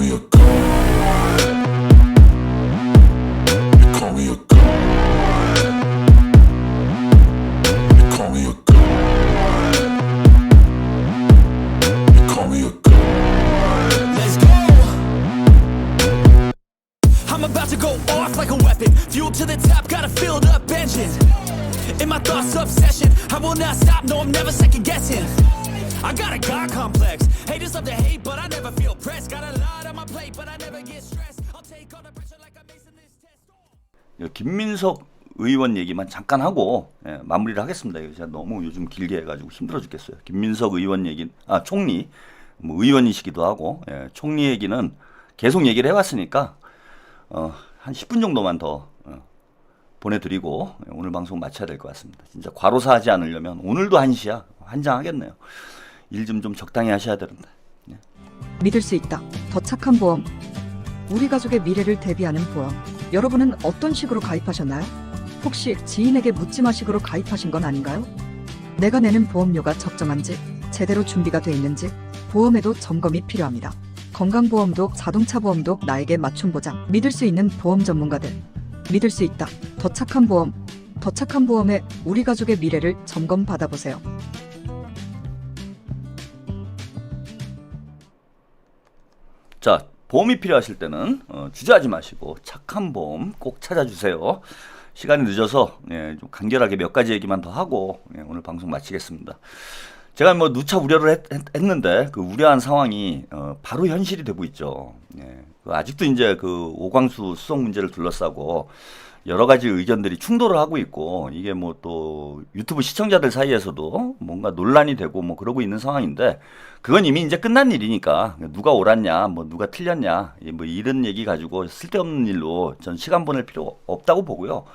me a god. You call me a god. You call me a god. You call me a god. Let's go. I'm about to go off like a weapon. Fuel to the top, got a filled up engine. In my thoughts, obsession. I will not stop, no, I'm never second guessing. I got a God complex. Haters love to hate, but I never feel pressed. Got a lot on my plate, but I never get stressed. I'll take all the pressure like I'm acing this test. 김민석 의원 얘기만 잠깐 하고 마무리를 하겠습니다. 이거 제가 너무 요즘 길게 해가지고 힘들어 죽겠어요. 김민석 의원 얘기, 총리, 뭐 의원이시기도 하고, 총리 얘기는 계속 얘기를 해왔으니까 한 10분 정도만 더 보내드리고 오늘 방송 마쳐야 될 것 같습니다. 진짜 과로사하지 않으려면 오늘도 1시야 환장하겠네요. 일 좀 적당히 하셔야 되는데. 믿을 수 있다. 더 착한 보험. 우리 가족의 미래를 대비하는 보험. 여러분은 어떤 식으로 가입하셨나요? 혹시 지인에게 묻지마식으로 가입하신 건 아닌가요? 내가 내는 보험료가 적정한지, 제대로 준비가 돼 있는지, 보험에도 점검이 필요합니다. 건강보험도 자동차보험도 나에게 맞춤 보장. 믿을 수 있는 보험 전문가들. 믿을 수 있다. 더 착한 보험. 더 착한 보험에 우리 가족의 미래를 점검 받아보세요. 자, 보험이 필요하실 때는 주저하지 마시고 착한 보험 꼭 찾아주세요. 시간이 늦어서 좀 간결하게 몇 가지 얘기만 더 하고 오늘 방송 마치겠습니다. 제가 뭐 누차 우려를 했는데 그 우려한 상황이 바로 현실이 되고 있죠. 아직도 이제 그 오광수 수석 문제를 둘러싸고 여러 가지 의견들이 충돌을 하고 있고 이게 뭐 또 유튜브 시청자들 사이에서도 뭔가 논란이 되고 뭐 그러고 있는 상황인데 그건 이미 이제 끝난 일이니까 누가 옳았냐 뭐 누가 틀렸냐 뭐 이런 얘기 가지고 쓸데없는 일로 전 시간 보낼 필요 없다고 보고요.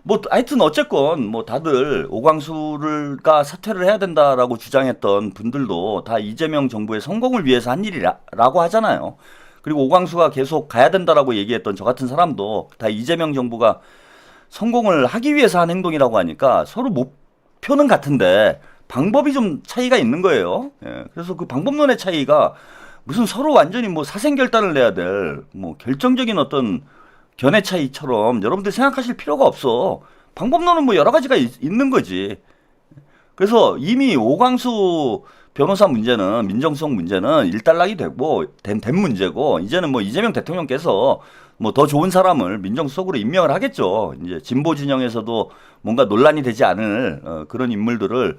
뭐 하여튼 어쨌건 뭐 다들 오광수가 사퇴를 해야 된다라고 주장했던 분들도 다 이재명 정부의 성공을 위해서 한 일이라고 하잖아요. 그리고 오광수가 계속 가야 된다라고 얘기했던 저 같은 사람도 다 이재명 정부가 성공을 하기 위해서 한 행동이라고 하니까 서로 목표는 같은데 방법이 좀 차이가 있는 거예요. 그래서 그 방법론의 차이가 무슨 서로 완전히 뭐 사생결단을 내야 될 뭐 결정적인 어떤 견해 차이처럼 여러분들 생각하실 필요가 없어. 방법론은 뭐 여러 가지가 있는 거지. 그래서 이미 오광수 변호사 문제는 민정수석 문제는 일단락이 되고 된 문제고 이제는 뭐 이재명 대통령께서 뭐 더 좋은 사람을 민정수석으로 임명을 하겠죠. 이제 진보 진영에서도 뭔가 논란이 되지 않을 그런 인물을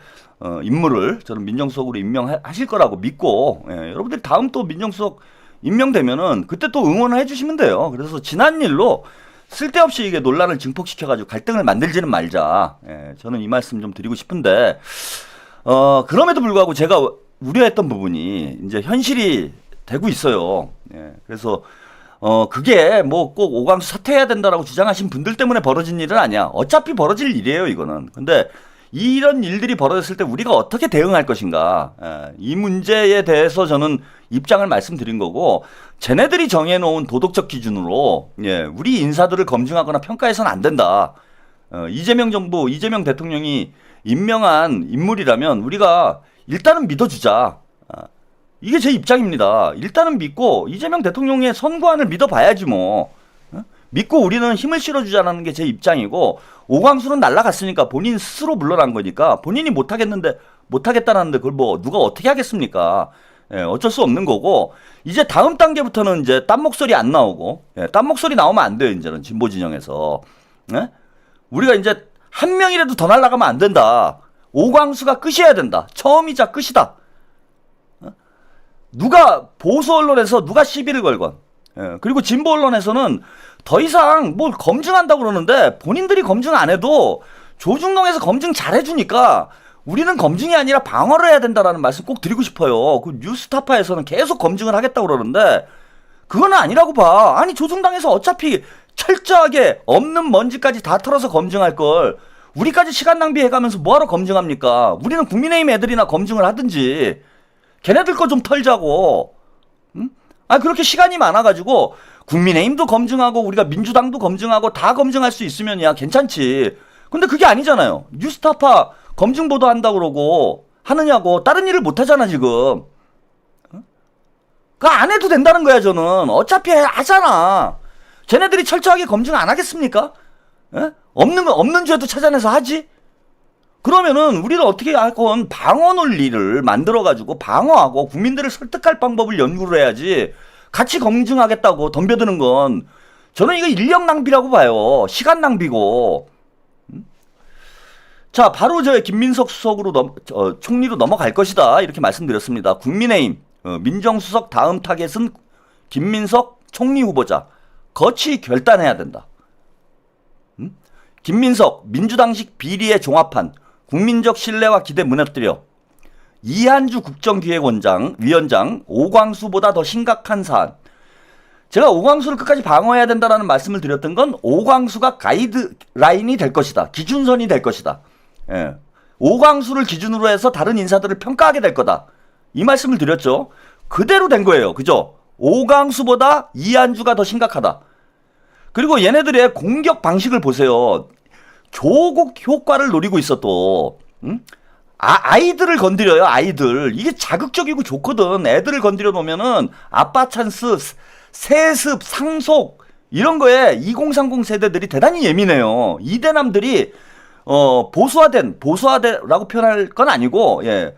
저는 민정수석으로 임명하실 거라고 믿고 여러분들이 다음 또 민정수석 임명되면은 그때 또 응원을 해주시면 돼요. 그래서 지난 일로 쓸데없이 이게 논란을 증폭시켜가지고 갈등을 만들지는 말자. 저는 이 말씀 좀 드리고 싶은데. 그럼에도 불구하고 제가 우려했던 부분이 이제 현실이 되고 있어요. 그래서, 그게 뭐 꼭 오광수 사퇴해야 된다라고 주장하신 분들 때문에 벌어진 일은 아니야. 어차피 벌어질 일이에요, 이거는. 근데 이런 일들이 벌어졌을 때 우리가 어떻게 대응할 것인가. 이 문제에 대해서 저는 입장을 말씀드린 거고, 쟤네들이 정해놓은 도덕적 기준으로, 우리 인사들을 검증하거나 평가해서는 안 된다. 이재명 정부, 이재명 대통령이 임명한 인물이라면 우리가 일단은 믿어주자. 이게 제 입장입니다. 일단은 믿고 이재명 대통령의 선고안을 믿어봐야지 뭐. 믿고 우리는 힘을 실어주자는 게 제 입장이고 오광수는 날라갔으니까 본인 스스로 물러난 거니까 본인이 못하겠다는데 그걸 뭐 누가 어떻게 하겠습니까? 어쩔 수 없는 거고 이제 다음 단계부터는 이제 딴 목소리 안 나오고 딴 목소리 나오면 안 돼요. 이제는 진보 진영에서. 우리가 이제 한 명이라도 더 날아가면 안 된다. 오광수가 끝이어야 된다. 처음이자 끝이다. 누가 보수 언론에서 누가 시비를 걸건 그리고 진보 언론에서는 더 이상 뭘 검증한다고 그러는데 본인들이 검증 안 해도 조중동에서 검증 잘 해주니까 우리는 검증이 아니라 방어를 해야 된다라는 말씀 꼭 드리고 싶어요. 그 뉴스타파에서는 계속 검증을 하겠다고 그러는데 그건 아니라고 봐. 아니 조중당에서 어차피 철저하게 없는 먼지까지 다 털어서 검증할 걸 우리까지 시간 낭비해가면서 뭐하러 검증합니까? 우리는 국민의힘 애들이나 검증을 하든지 걔네들 거 좀 털자고. 응? 그렇게 시간이 많아가지고 국민의힘도 검증하고 우리가 민주당도 검증하고 다 검증할 수 있으면야 괜찮지. 근데 그게 아니잖아요. 뉴스타파 검증 보도한다고 그러고 하느냐고. 다른 일을 못하잖아 지금. 그거 안 해도 된다는 거야, 저는. 어차피 하잖아. 쟤네들이 철저하게 검증 안 하겠습니까? 예? 없는 죄도 찾아내서 하지? 그러면은 우리는 어떻게 할 건 방어 논리를 만들어가지고 방어하고 국민들을 설득할 방법을 연구를 해야지 같이 검증하겠다고 덤벼드는 건 저는 이거 인력 낭비라고 봐요. 시간 낭비고. 자, 바로 저 김민석 수석으로 총리로 넘어갈 것이다. 이렇게 말씀드렸습니다. 국민의힘 민정수석 다음 타겟은 김민석 총리 후보자. 거치 결단해야 된다. 김민석 민주당식 비리의 종합판 국민적 신뢰와 기대 무너뜨려 이한주 국정기획위원장 오광수보다 더 심각한 사안. 제가 오광수를 끝까지 방어해야 된다라는 말씀을 드렸던 건 오광수가 가이드라인이 될 것이다. 기준선이 될 것이다. 예. 오광수를 기준으로 해서 다른 인사들을 평가하게 될 거다. 이 말씀을 드렸죠. 그대로 된 거예요. 그죠? 오광수보다 이한주가 더 심각하다. 그리고 얘네들의 공격 방식을 보세요. 조국 효과를 노리고 있어 또. 응? 아이들을 건드려요. 아이들. 이게 자극적이고 좋거든. 애들을 건드려 놓으면은 아빠 찬스, 세습, 상속 이런 거에 2030 세대들이 대단히 예민해요. 이대남들이 보수화라고 표현할 건 아니고, 예.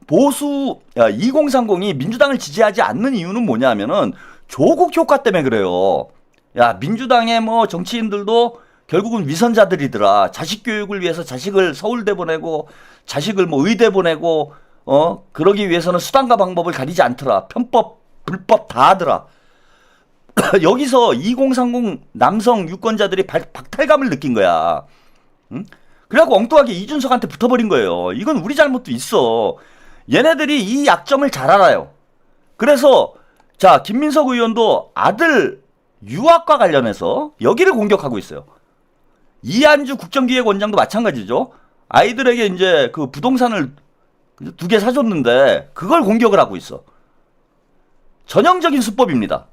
2030이 민주당을 지지하지 않는 이유는 뭐냐면은 조국 효과 때문에 그래요. 야, 민주당의 뭐 정치인들도 결국은 위선자들이더라. 자식 교육을 위해서 자식을 서울대 보내고 자식을 뭐 의대 보내고 그러기 위해서는 수단과 방법을 가리지 않더라. 편법, 불법 다 하더라. 여기서 2030 남성 유권자들이 박탈감을 느낀 거야. 응? 그래갖고 엉뚱하게 이준석한테 붙어버린 거예요. 이건 우리 잘못도 있어. 얘네들이 이 약점을 잘 알아요. 그래서 자, 김민석 의원도 아들 유학과 관련해서 여기를 공격하고 있어요. 이한주 국정기획원장도 마찬가지죠. 아이들에게 이제 그 부동산을 2개 사줬는데 그걸 공격을 하고 있어. 전형적인 수법입니다.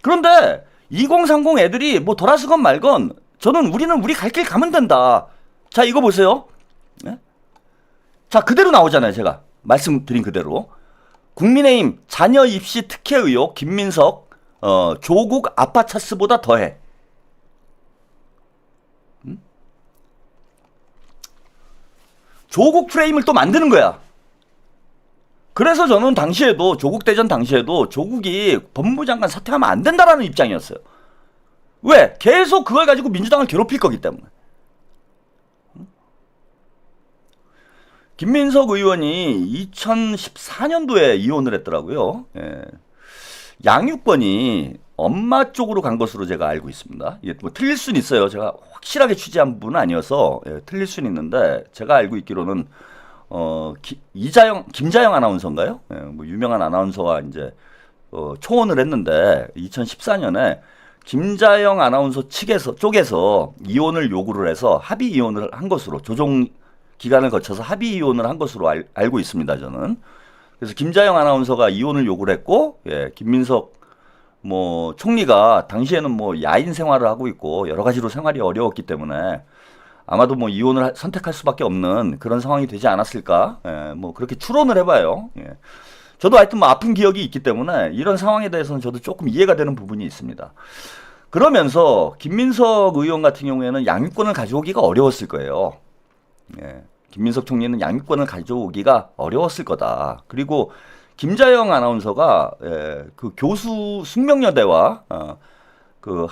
그런데 2030 애들이 뭐 돌아서건 말건 우리는 우리 갈 길 가면 된다. 자, 이거 보세요. 네? 자, 그대로 나오잖아요. 제가 말씀드린 그대로. 국민의힘 자녀 입시 특혜 의혹 김민석 조국 아파차스보다 더해. 조국 프레임을 또 만드는 거야. 그래서 저는 당시에도 조국 대전 당시에도 조국이 법무부 장관 사퇴하면 안 된다라는 입장이었어요. 왜? 계속 그걸 가지고 민주당을 괴롭힐 거기 때문에. 김민석 의원이 2014년도에 이혼을 했더라고요. 예. 양육권이 엄마 쪽으로 간 것으로 제가 알고 있습니다. 이게 뭐 틀릴 수는 있어요. 제가 확실하게 취재한 부분은 아니어서 틀릴 수는 있는데 제가 알고 있기로는 김자영 아나운서인가요? 예, 뭐 유명한 아나운서와 이제 초혼을 했는데 2014년에 김자영 아나운서 쪽에서 이혼을 요구를 해서 합의 이혼을 한 것으로 조정 기간을 거쳐서 합의 이혼을 한 것으로 알고 있습니다. 저는. 그래서 김자영 아나운서가 이혼을 요구를 했고, 예, 김민석 뭐 총리가 당시에는 뭐 야인 생활을 하고 있고 여러 가지로 생활이 어려웠기 때문에 아마도 뭐 이혼을 선택할 수밖에 없는 그런 상황이 되지 않았을까? 예, 뭐 그렇게 추론을 해봐요. 예. 저도 하여튼 뭐 아픈 기억이 있기 때문에 이런 상황에 대해서는 저도 조금 이해가 되는 부분이 있습니다. 그러면서 김민석 의원 같은 경우에는 양육권을 가져오기가 어려웠을 거예요. 예. 김민석 총리는 양육권을 가져오기가 어려웠을 거다. 그리고 김자영 아나운서가 그 교수 숙명여대와 그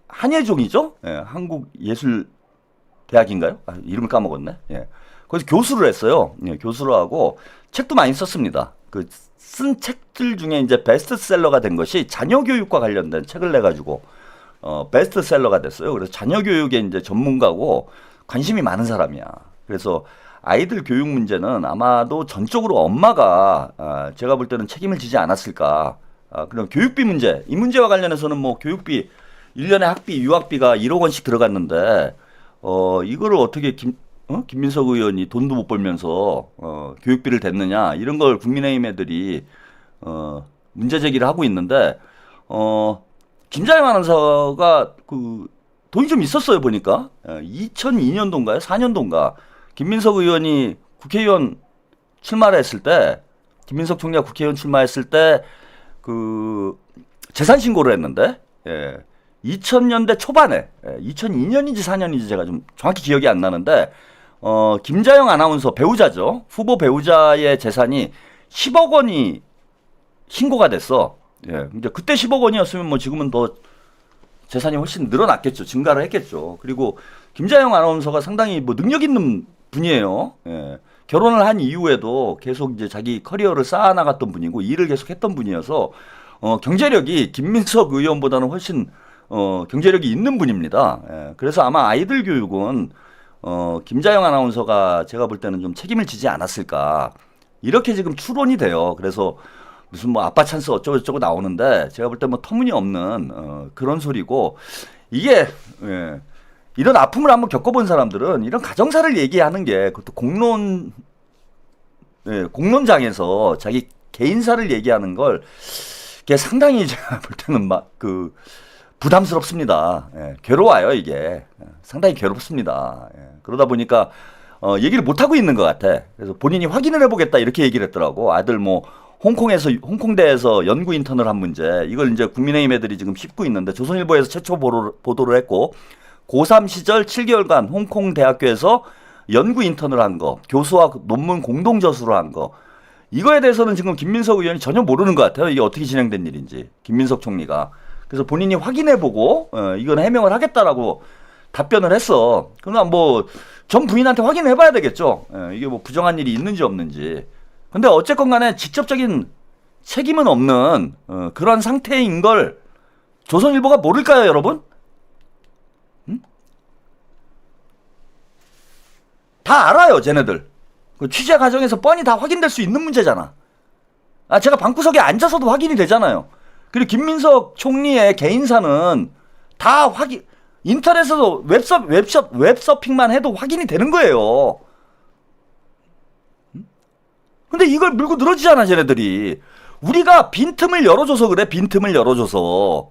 한예종이죠. 예, 한국예술대학인가요? 이름을 까먹었네. 예. 거기서 교수를 했어요. 예, 교수를 하고 책도 많이 썼습니다. 그 쓴 책들 중에 이제 베스트셀러가 된 것이 자녀교육과 관련된 책을 내가지고 베스트셀러가 됐어요. 그래서 자녀교육에 이제 전문가고 관심이 많은 사람이야. 그래서 아이들 교육 문제는 아마도 전적으로 엄마가 제가 볼 때는 책임을 지지 않았을까. 그럼 교육비 문제, 이 문제와 관련해서는 뭐 교육비 1년에 학비, 유학비가 1억 원씩 들어갔는데 이거를 어떻게 김민석 의원이 돈도 못 벌면서 교육비를 댔느냐 이런 걸 국민의힘 애들이 문제 제기를 하고 있는데 김자영 아나운서가 그 돈이 좀 있었어요 보니까 2002년도인가요? 4년도인가 김민석 의원이 국회의원 출마를 했을 때 김민석 총리가 국회의원 출마했을 때 그 재산 신고를 했는데 2000년대 초반에 2002년인지 4년인지 제가 좀 정확히 기억이 안 나는데 김자영 아나운서 배우자죠. 후보 배우자의 재산이 10억 원이 신고가 됐어. 이제 그때 10억 원이었으면 뭐 지금은 더 재산이 훨씬 늘어났겠죠. 증가를 했겠죠. 그리고 김자영 아나운서가 상당히 뭐 능력 있는 분이에요. 결혼을 한 이후에도 계속 이제 자기 커리어를 쌓아나갔던 분이고 일을 계속 했던 분이어서 경제력이 김민석 의원보다는 훨씬 경제력이 있는 분입니다. 그래서 아마 아이들 교육은 김자영 아나운서가 제가 볼 때는 좀 책임을 지지 않았을까 이렇게 지금 추론이 돼요. 그래서 무슨 뭐 아빠 찬스 어쩌고 저쩌고 나오는데 제가 볼 때 뭐 터무니없는 그런 소리고 이게 이런 아픔을 한번 겪어본 사람들은 이런 가정사를 얘기하는 게 그것도 공론장에서 자기 개인사를 얘기하는 걸 이게 상당히 제가 볼 때는 막 부담스럽습니다. 괴로워요 이게 상당히 괴롭습니다. 그러다 보니까 얘기를 못 하고 있는 것 같아. 그래서 본인이 확인을 해보겠다 이렇게 얘기를 했더라고. 아들 뭐 홍콩대에서 연구 인턴을 한 문제 이걸 이제 국민의힘 애들이 지금 씹고 있는데 조선일보에서 최초 보도를 했고 고3 시절 7개월간 홍콩 대학교에서 연구 인턴을 한 거, 교수와 논문 공동 저수를 한 거 이거에 대해서는 지금 김민석 의원이 전혀 모르는 것 같아요. 이게 어떻게 진행된 일인지 김민석 총리가. 그래서 본인이 확인해보고 이건 해명을 하겠다라고 답변을 했어. 그러나 뭐 전 부인한테 확인해봐야 되겠죠. 이게 뭐 부정한 일이 있는지 없는지. 근데 어쨌건 간에 직접적인 책임은 없는 그런 상태인 걸 조선일보가 모를까요, 여러분? 다 알아요, 쟤네들. 그 취재 과정에서 뻔히 다 확인될 수 있는 문제잖아. 제가 방구석에 앉아서도 확인이 되잖아요. 그리고 김민석 총리의 개인사는 다 인터넷에서 웹서핑만 해도 확인이 되는 거예요. 근데 이걸 물고 늘어지잖아, 쟤네들이. 우리가 빈틈을 열어줘서 그래, 빈틈을 열어줘서.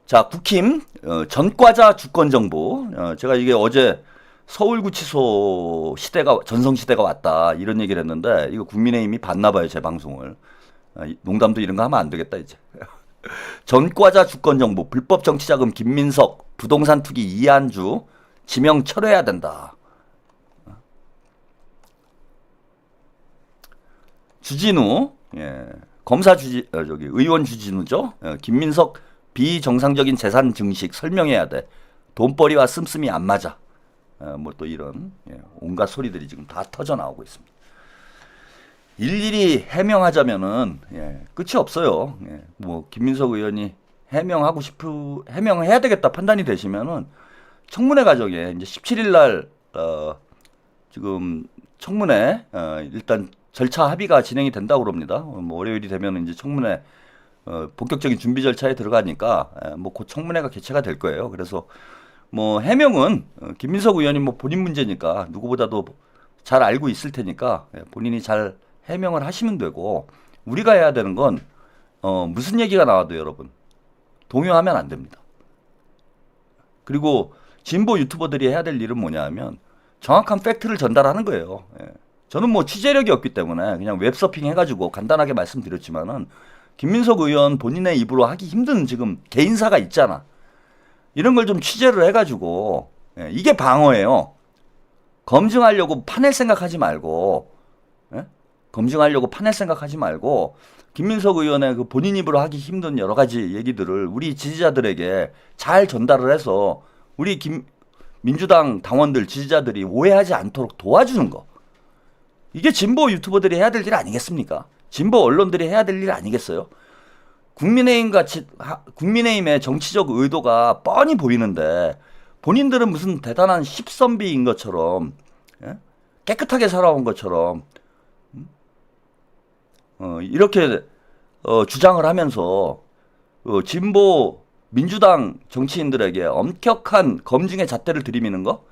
자, 국힘 전과자 주권 정보. 제가 이게 어제 서울구치소 전성시대가 왔다 이런 얘기를 했는데 이거 국민의힘이 봤나 봐요, 제 방송을. 농담도 이런 거 하면 안 되겠다 이제. 전과자 주권 정보, 불법 정치자금 김민석, 부동산 투기 이한주 지명 철회해야 된다. 주진우, 검사 의원 주진우죠. 김민석 비정상적인 재산 증식 설명해야 돼. 돈벌이와 씀씀이 안 맞아. 뭐 또 이런 온갖 소리들이 지금 다 터져 나오고 있습니다. 일일이 해명하자면은 끝이 없어요. 뭐 김민석 의원이 해명해야 되겠다 판단이 되시면은 청문회 과정에 이제 17일 날 지금 청문회 일단 절차 합의가 진행이 된다고 그럽니다. 뭐 월요일이 되면 이제 청문회 본격적인 준비 절차에 들어가니까 뭐 곧 청문회가 개최가 될 거예요. 그래서 뭐 해명은 김민석 의원이 뭐 본인 문제니까 누구보다도 잘 알고 있을 테니까 본인이 잘 해명을 하시면 되고 우리가 해야 되는 건 무슨 얘기가 나와도 여러분 동요하면 안 됩니다. 그리고 진보 유튜버들이 해야 될 일은 뭐냐 하면 정확한 팩트를 전달하는 거예요. 저는 뭐 취재력이 없기 때문에 그냥 웹서핑 해가지고 간단하게 말씀드렸지만은 김민석 의원 본인의 입으로 하기 힘든 지금 개인사가 있잖아. 이런 걸 좀 취재를 해가지고 이게 방어예요. 검증하려고 파낼 생각하지 말고 김민석 의원의 그 본인 입으로 하기 힘든 여러 가지 얘기들을 우리 지지자들에게 잘 전달을 해서 우리 민주당 당원들 지지자들이 오해하지 않도록 도와주는 거. 이게 진보 유튜버들이 해야 될 일 아니겠습니까? 진보 언론들이 해야 될 일 아니겠어요? 국민의힘의 정치적 의도가 뻔히 보이는데 본인들은 무슨 대단한 십선비인 것처럼 깨끗하게 살아온 것처럼 이렇게 주장을 하면서 진보 민주당 정치인들에게 엄격한 검증의 잣대를 들이미는 거?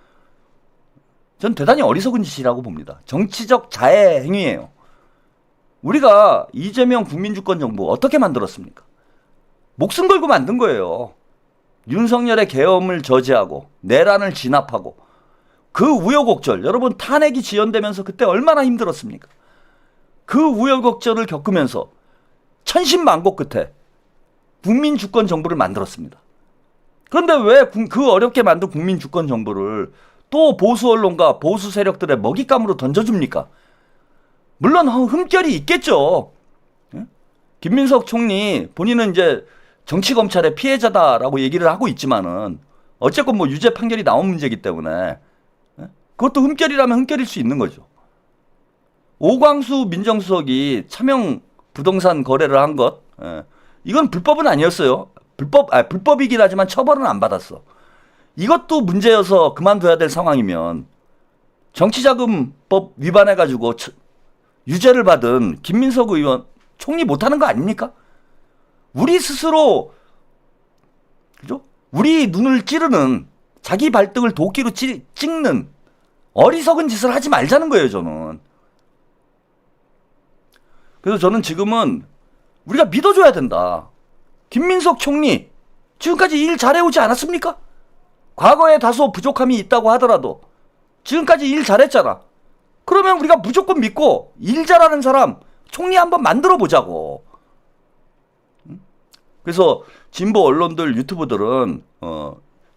전 대단히 어리석은 짓이라고 봅니다. 정치적 자해 행위예요. 우리가 이재명 국민주권 정부 어떻게 만들었습니까? 목숨 걸고 만든 거예요. 윤석열의 계엄을 저지하고 내란을 진압하고 그 우여곡절 여러분 탄핵이 지연되면서 그때 얼마나 힘들었습니까? 그 우여곡절을 겪으면서 천신만고 끝에 국민주권정부를 만들었습니다. 그런데 왜 그 어렵게 만든 국민주권정부를 또 보수 언론과 보수 세력들의 먹잇감으로 던져줍니까? 물론 흠결이 있겠죠. 김민석 총리 본인은 이제 정치검찰의 피해자다라고 얘기를 하고 있지만은 어쨌건 뭐 유죄 판결이 나온 문제이기 때문에 그것도 흠결이라면 흠결일 수 있는 거죠. 오광수 민정수석이 차명 부동산 거래를 한 것, 이건 불법은 아니었어요. 불법이긴 하지만 처벌은 안 받았어. 이것도 문제여서 그만둬야 될 상황이면 정치자금법 위반해가지고 유죄를 받은 김민석 의원 총리 못하는 거 아닙니까? 우리 스스로, 그죠? 우리 눈을 찌르는, 자기 발등을 도끼로 찍는 어리석은 짓을 하지 말자는 거예요, 저는. 그래서 저는 지금은 우리가 믿어줘야 된다. 김민석 총리, 지금까지 일 잘해오지 않았습니까? 과거에 다소 부족함이 있다고 하더라도 지금까지 일 잘했잖아. 그러면 우리가 무조건 믿고 일 잘하는 사람 총리 한번 만들어 보자고. 그래서 진보 언론들, 유튜브들은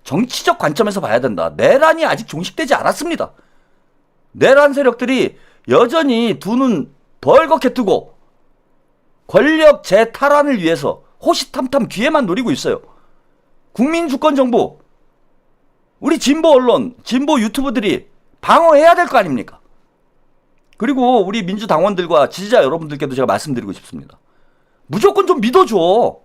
정치적 관점에서 봐야 된다. 내란이 아직 종식되지 않았습니다. 내란 세력들이 여전히 두 눈 벌겋게 뜨고 권력 재탈환을 위해서 호시탐탐 기회만 노리고 있어요. 국민주권정부, 우리 진보 언론, 진보 유튜브들이 방어해야 될 거 아닙니까? 그리고 우리 민주당원들과 지지자 여러분들께도 제가 말씀드리고 싶습니다. 무조건 좀 믿어줘.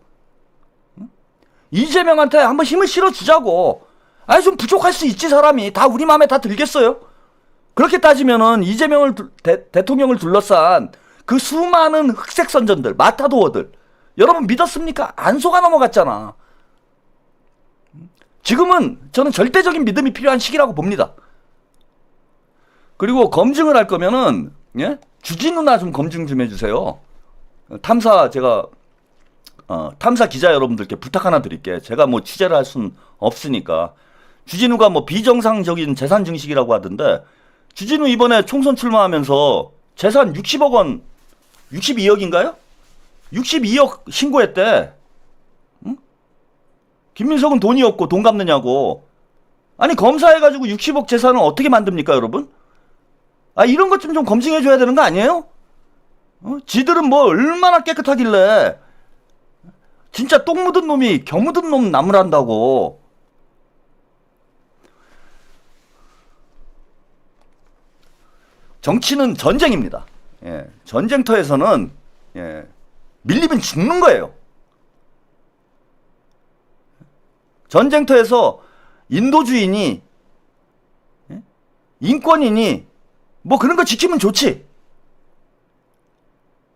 이재명한테 한번 힘을 실어주자고. 아니 좀 부족할 수 있지, 사람이. 다 우리 마음에 다 들겠어요? 그렇게 따지면은 이재명을 대통령을 둘러싼 그 수많은 흑색 선전들, 마타도어들, 여러분 믿었습니까? 안 속아 넘어갔잖아. 지금은 저는 절대적인 믿음이 필요한 시기라고 봅니다. 그리고 검증을 할 거면은, 예? 주진우나 좀 검증 좀 해주세요. 탐사 기자 여러분들께 부탁 하나 드릴게. 제가 뭐 취재를 할 수는 없으니까. 주진우가 뭐 비정상적인 재산 증식이라고 하던데, 주진우 이번에 총선 출마하면서 재산 60억 원, 62억인가요? 62억 신고했대. 응? 김민석은 돈이 없고 돈 갚느냐고. 아니 검사해가지고 60억 재산을 어떻게 만듭니까, 여러분? 아, 이런 것 좀 검증해줘야 되는 거 아니에요? 지들은 뭐 얼마나 깨끗하길래 진짜 똥 묻은 놈이 겨 묻은 놈 나무란다고. 정치는 전쟁입니다. 예, 전쟁터에서는 밀리면 죽는 거예요. 전쟁터에서 인도주의니 인권이니 뭐 그런 거 지키면 좋지.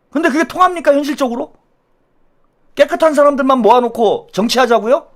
근데 그게 통합니까, 현실적으로? 깨끗한 사람들만 모아놓고 정치하자고요?